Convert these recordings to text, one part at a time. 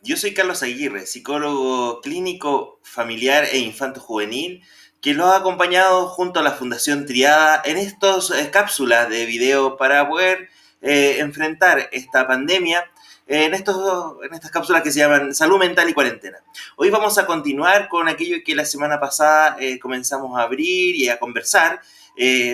Yo soy Carlos Aguirre, psicólogo clínico familiar e infanto-juvenil, que lo ha acompañado junto a la Fundación Triada en estas cápsulas de video para poder enfrentar esta pandemia en estas cápsulas que se llaman Salud Mental y Cuarentena. Hoy vamos a continuar con aquello que la semana pasada comenzamos a abrir y a conversar,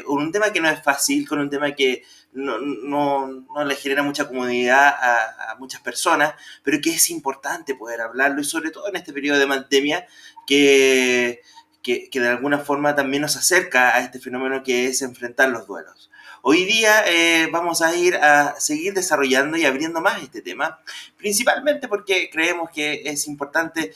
un tema que no es fácil, con un tema que no le genera mucha comodidad a muchas personas, pero que es importante poder hablarlo y sobre todo en este periodo de pandemia que, que de alguna forma también nos acerca a este fenómeno que es enfrentar los duelos. Hoy día vamos a ir a seguir desarrollando y abriendo más este tema, principalmente porque creemos que es importante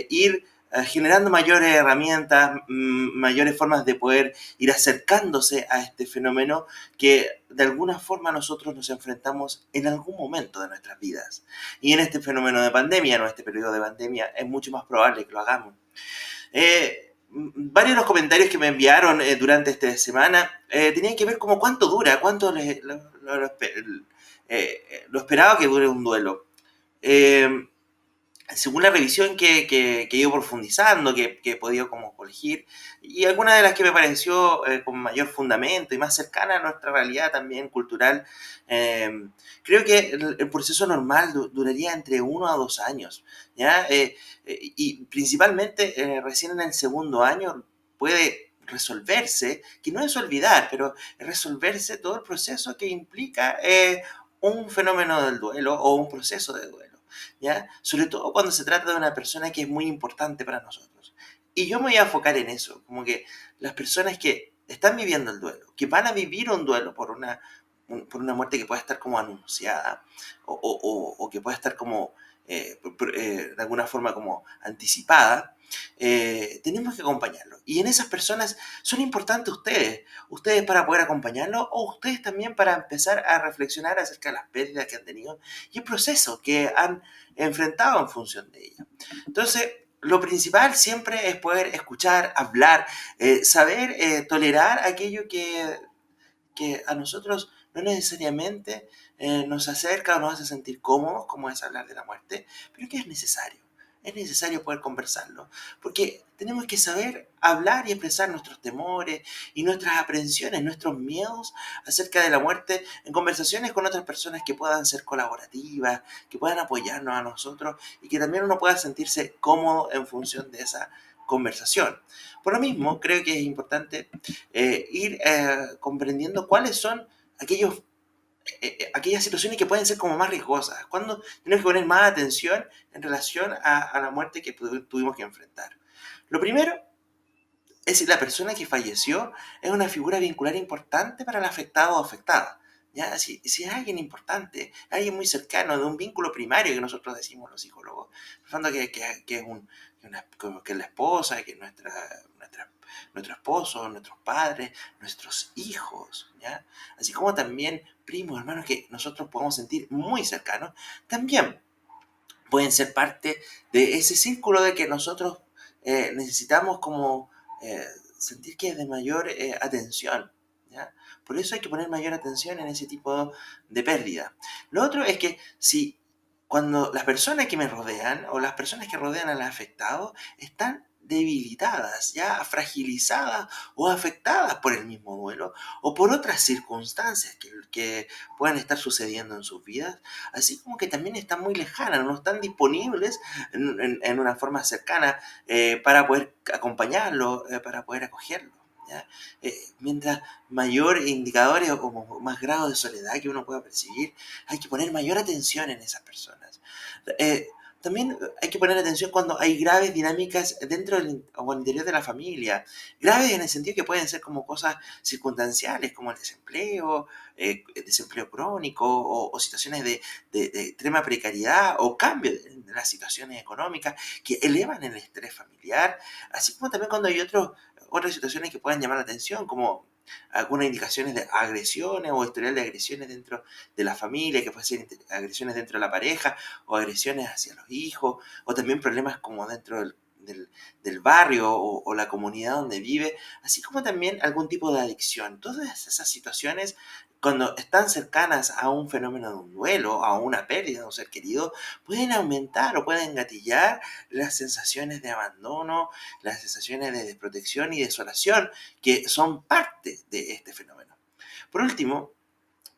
ir generando mayores herramientas, mayores formas de poder ir acercándose a este fenómeno que de alguna forma nosotros nos enfrentamos en algún momento de nuestras vidas. Y en este fenómeno de pandemia, en este periodo de pandemia, es mucho más probable que lo hagamos. Varios de los comentarios que me enviaron durante esta semana tenían que ver como cuánto dura, cuánto lo esperaba que dure un duelo. Eh, Según la revisión que he ido profundizando, que he podido como corregir, y alguna de las que me pareció con mayor fundamento y más cercana a nuestra realidad también cultural, eh, creo que el proceso normal duraría entre 1 a 2 años, ¿ya? Y principalmente recién en el segundo año puede resolverse, que no es olvidar, pero resolverse todo el proceso que implica un fenómeno del duelo o un proceso de duelo. ¿Ya? Sobre todo cuando se trata de una persona que es muy importante para nosotros. Y yo me voy a enfocar en eso, como que las personas que están viviendo el duelo, que van a vivir un duelo por una muerte que puede estar como anunciada o que puede estar como de alguna forma como anticipada, tenemos que acompañarlo. Y en esas personas son importantes ustedes para poder acompañarlo o ustedes también para empezar a reflexionar acerca de las pérdidas que han tenido y el proceso que han enfrentado en función de ella. Entonces, lo principal siempre es poder escuchar, hablar, saber tolerar aquello que a nosotros no necesariamente nos acerca o nos hace sentir cómodos, como es hablar de la muerte, pero que es necesario. Es necesario poder conversarlo, porque tenemos que saber hablar y expresar nuestros temores y nuestras aprensiones, nuestros miedos acerca de la muerte en conversaciones con otras personas que puedan ser colaborativas, que puedan apoyarnos a nosotros y que también uno pueda sentirse cómodo en función de esa conversación. Por lo mismo, creo que es importante ir comprendiendo cuáles son aquellos, aquellas situaciones que pueden ser como más riesgosas, cuando tenemos que poner más atención en relación a la muerte que tuvimos que enfrentar. Lo primero es si la persona que falleció es una figura vincular importante para el afectado o afectada. ¿Ya? Si es alguien importante, alguien muy cercano, de un vínculo primario que nosotros decimos los psicólogos, pensando que es que es la esposa, que es nuestro esposo, nuestros padres, nuestros hijos, ¿ya? Así como también primos, hermanos que nosotros podemos sentir muy cercanos, también pueden ser parte de ese círculo de que nosotros necesitamos como eh, sentir que es de mayor atención. ¿Ya? Por eso hay que poner mayor atención en ese tipo de pérdida. Lo otro es que si cuando las personas que me rodean o las personas que rodean al afectado están debilitadas, ya fragilizadas o afectadas por el mismo duelo o por otras circunstancias que puedan estar sucediendo en sus vidas, así como que también están muy lejanas, no están disponibles en una forma cercana para poder acompañarlo, para poder acogerlo. ¿Ya? Mientras mayor indicadores o más grado de soledad que uno pueda percibir, hay que poner mayor atención en esas personas. Eh, También hay que poner atención cuando hay graves dinámicas dentro o al interior de la familia. Graves en el sentido que pueden ser como cosas circunstanciales, como el desempleo crónico o situaciones de extrema precariedad o cambio de las situaciones económicas que elevan el estrés familiar, así como también cuando hay otras situaciones que puedan llamar la atención, como algunas indicaciones de agresiones o historial de agresiones dentro de la familia, que pueden ser agresiones dentro de la pareja o agresiones hacia los hijos, o también problemas como dentro del barrio o la comunidad donde vive, así como también algún tipo de adicción. Todas esas situaciones, cuando están cercanas a un fenómeno de un duelo, a una pérdida de un ser querido, pueden aumentar o pueden gatillar las sensaciones de abandono, las sensaciones de desprotección y desolación que son parte de este fenómeno. Por último,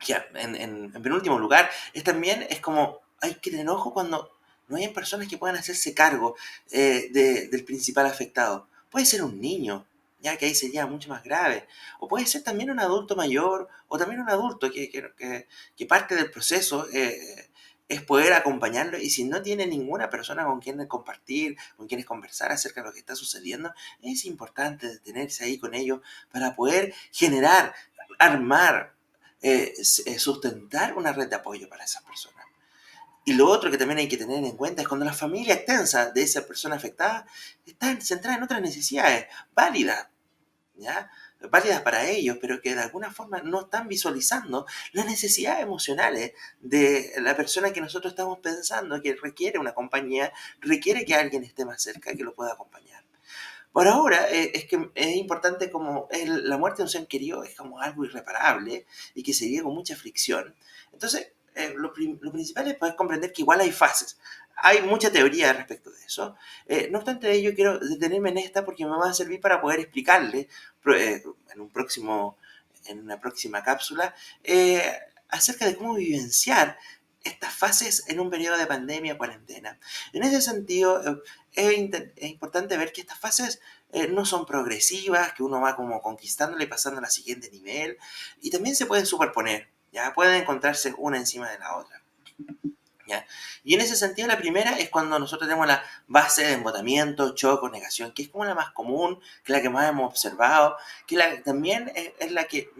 ya, en penúltimo lugar, es como hay que tener ojo cuando no hay personas que puedan hacerse cargo del principal afectado. Puede ser un niño, ya que ahí sería mucho más grave. O puede ser también un adulto mayor, o también un adulto que parte del proceso es poder acompañarlo. Y si no tiene ninguna persona con quien compartir, con quienes conversar acerca de lo que está sucediendo, es importante detenerse ahí con ellos para poder generar, armar, sustentar una red de apoyo para esas personas. Y lo otro que también hay que tener en cuenta es cuando la familia extensa de esa persona afectada está centrada en otras necesidades válidas, ¿ya? Válidas para ellos, pero que de alguna forma no están visualizando las necesidades emocionales de la persona que nosotros estamos pensando que requiere una compañía, requiere que alguien esté más cerca que lo pueda acompañar. Por ahora, es que es importante como la muerte de un ser querido es como algo irreparable y que se vive con mucha fricción. Entonces, lo principal es poder comprender que igual hay fases. Hay mucha teoría respecto de eso. No obstante ello, quiero detenerme en esta porque me va a servir para poder explicarle en en una próxima cápsula eh, acerca de cómo vivenciar estas fases en un periodo de pandemia o cuarentena. En ese sentido, es importante ver que estas fases no son progresivas, que uno va como conquistándola y pasando al siguiente nivel, y también se pueden superponer, ya pueden encontrarse una encima de la otra. ¿Ya? Y en ese sentido, la primera es cuando nosotros tenemos la base de embotamiento, shock o negación, que es como la más común, que es la que más hemos observado, también es la que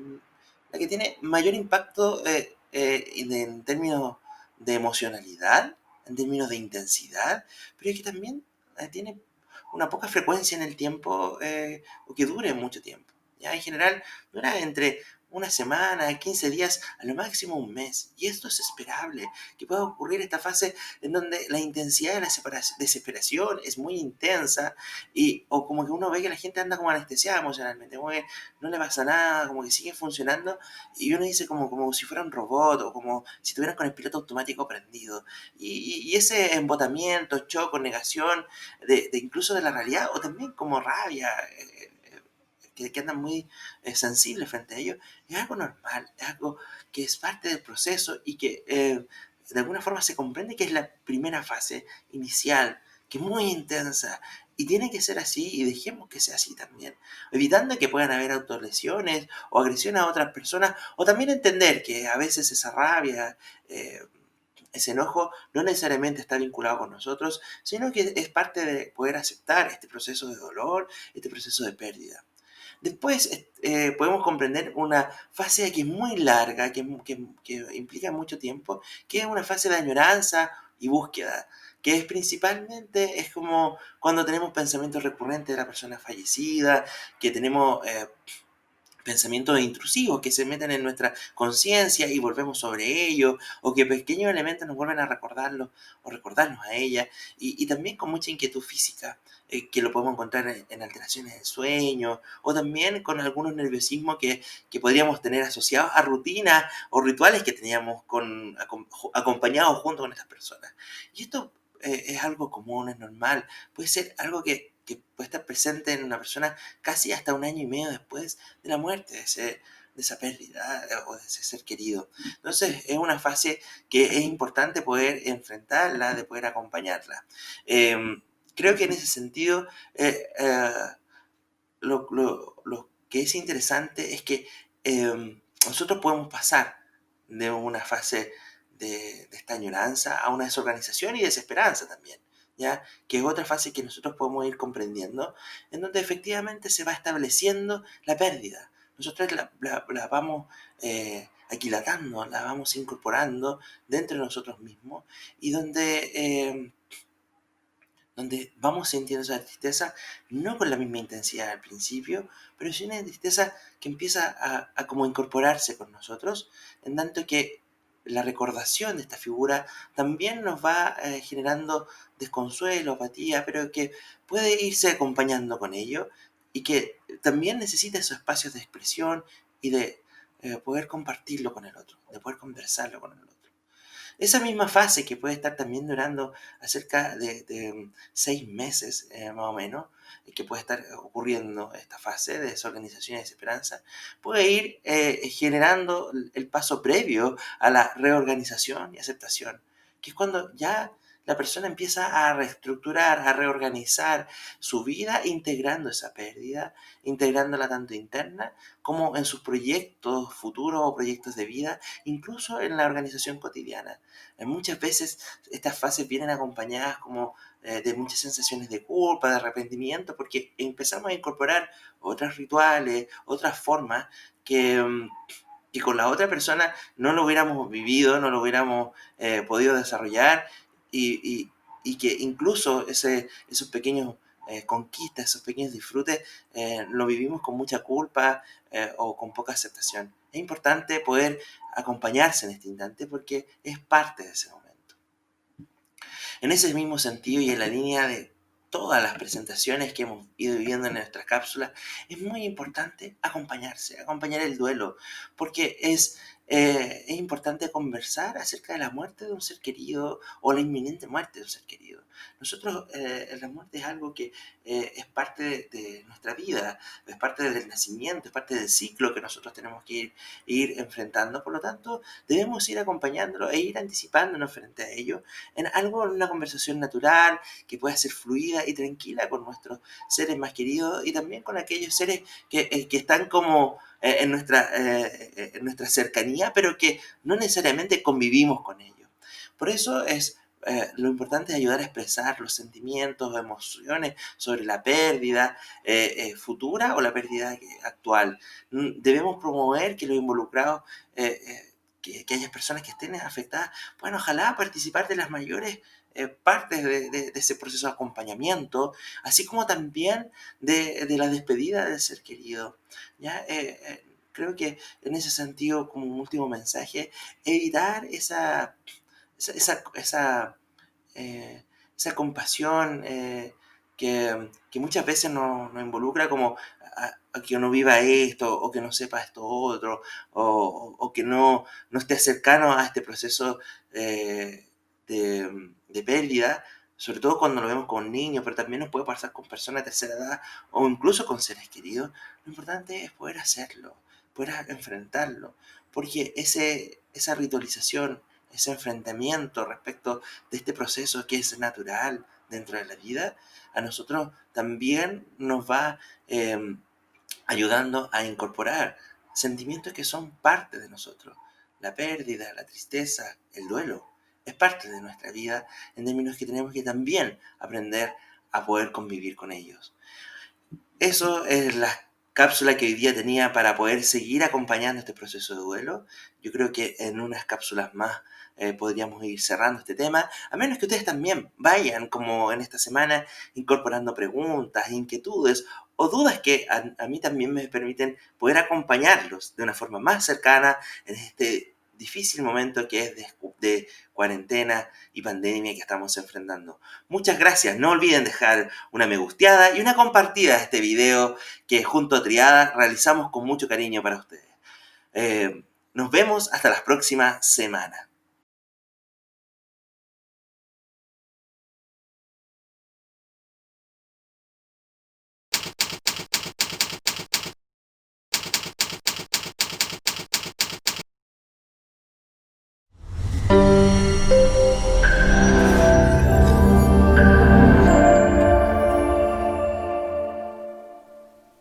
tiene mayor impacto en términos de emocionalidad, en términos de intensidad, pero es que también tiene una poca frecuencia en el tiempo o que dure mucho tiempo. ¿Ya? En general, dura entre una semana, 15 días, a lo máximo un mes. Y esto es esperable, que pueda ocurrir esta fase en donde la intensidad de la desesperación es muy intensa o como que uno ve que la gente anda como anestesiada emocionalmente, como que no le pasa nada, como que sigue funcionando y uno dice como si fuera un robot o como si estuvieran con el piloto automático prendido. Y ese embotamiento, shock o negación incluso de la realidad o también como rabia. Que andan muy sensibles frente a ello, es algo normal, es algo que es parte del proceso y que de alguna forma se comprende que es la primera fase inicial, que es muy intensa y tiene que ser así y dejemos que sea así también, evitando que puedan haber autolesiones o agresión a otras personas o también entender que a veces esa rabia, ese enojo no necesariamente está vinculado con nosotros, sino que es parte de poder aceptar este proceso de dolor, este proceso de pérdida. Después podemos comprender una fase que es muy larga, que implica mucho tiempo, que es una fase de añoranza y búsqueda, que es principalmente, es como cuando tenemos pensamientos recurrentes de la persona fallecida, que tenemos pensamientos intrusivos que se meten en nuestra conciencia y volvemos sobre ellos, o que pequeños elementos nos vuelven a recordarlo o recordarnos a ella, y también con mucha inquietud física, que lo podemos encontrar en alteraciones del sueño, o también con algunos nerviosismos que podríamos tener asociados a rutinas o rituales que teníamos acompañados junto con estas personas. Y esto es algo común, es normal, puede ser algo que puede estar presente en una persona casi hasta un año y medio después de la muerte de esa pérdida o de ese ser querido. Entonces es una fase que es importante poder enfrentarla, de poder acompañarla. Creo que en ese sentido lo que es interesante es que nosotros podemos pasar de una fase de esta añoranza a una desorganización y desesperanza también, ¿ya? Que es otra fase que nosotros podemos ir comprendiendo, en donde efectivamente se va estableciendo la pérdida. Nosotros la vamos aquilatando, la vamos incorporando dentro de nosotros mismos y donde vamos sintiendo esa tristeza, no con la misma intensidad al principio, pero sí una tristeza que empieza a como incorporarse con nosotros, en tanto que la recordación de esta figura también nos va generando desconsuelo, apatía, pero que puede irse acompañando con ello y que también necesita esos espacios de expresión y de poder compartirlo con el otro, de poder conversarlo con el otro. Esa misma fase que puede estar también durando acerca de 6 meses, más o menos, y que puede estar ocurriendo esta fase de desorganización y desesperanza, puede ir generando el paso previo a la reorganización y aceptación, que es cuando ya la persona empieza a reestructurar, a reorganizar su vida, integrando esa pérdida, integrándola tanto interna como en sus proyectos futuros o proyectos de vida, incluso en la organización cotidiana. Muchas veces estas fases vienen acompañadas como de muchas sensaciones de culpa, de arrepentimiento, porque empezamos a incorporar otros rituales, otras formas que, que con la otra persona no lo hubiéramos vivido, no lo hubiéramos podido desarrollar y, y- y que incluso esos pequeños conquistas, esos pequeños disfrutes, lo vivimos con mucha culpa o con poca aceptación. Es importante poder acompañarse en este instante porque es parte de ese momento. En ese mismo sentido y en la línea de todas las presentaciones que hemos ido viviendo en nuestras cápsulas, es muy importante acompañarse, acompañar el duelo, porque es importante conversar acerca de la muerte de un ser querido o la inminente muerte de un ser querido. Nosotros, la muerte es algo que es parte de nuestra vida, es parte del nacimiento, es parte del ciclo que nosotros tenemos que ir enfrentando. Por lo tanto, debemos ir acompañándolo e ir anticipándonos frente a ello en algo, en una conversación natural, que pueda ser fluida y tranquila con nuestros seres más queridos y también con aquellos seres que están como en nuestra cercanía, pero que no necesariamente convivimos con ellos. Por eso lo importante es ayudar a expresar los sentimientos, emociones sobre la pérdida futura o la pérdida actual. Debemos promover que los involucrados, que haya personas que estén afectadas, bueno, ojalá participar de las mayores partes de ese proceso de acompañamiento, así como también de la despedida del ser querido. ¿Ya? Creo que en ese sentido, como un último mensaje, evitar esa, esa, esa, eh, esa compasión que muchas veces nos involucra como a que uno viva esto o que no sepa esto otro o que no esté cercano a este proceso de pérdida, sobre todo cuando lo vemos con niños, pero también nos puede pasar con personas de tercera edad o incluso con seres queridos. Lo importante es poder hacerlo, poder enfrentarlo, porque esa ritualización, ese enfrentamiento respecto de este proceso que es natural dentro de la vida, a nosotros también nos va ayudando a incorporar sentimientos que son parte de nosotros. La pérdida, la tristeza, el duelo, es parte de nuestra vida en términos que tenemos que también aprender a poder convivir con ellos. Eso es la cápsula que hoy día tenía para poder seguir acompañando este proceso de duelo. Yo creo que en unas cápsulas más podríamos ir cerrando este tema, a menos que ustedes también vayan, como en esta semana, incorporando preguntas, inquietudes o dudas que a mí también me permiten poder acompañarlos de una forma más cercana en este difícil momento que es de cuarentena y pandemia que estamos enfrentando. Muchas gracias. No olviden dejar una me gusteada y una compartida de este video que junto a Triada realizamos con mucho cariño para ustedes. Nos vemos hasta la próxima semana.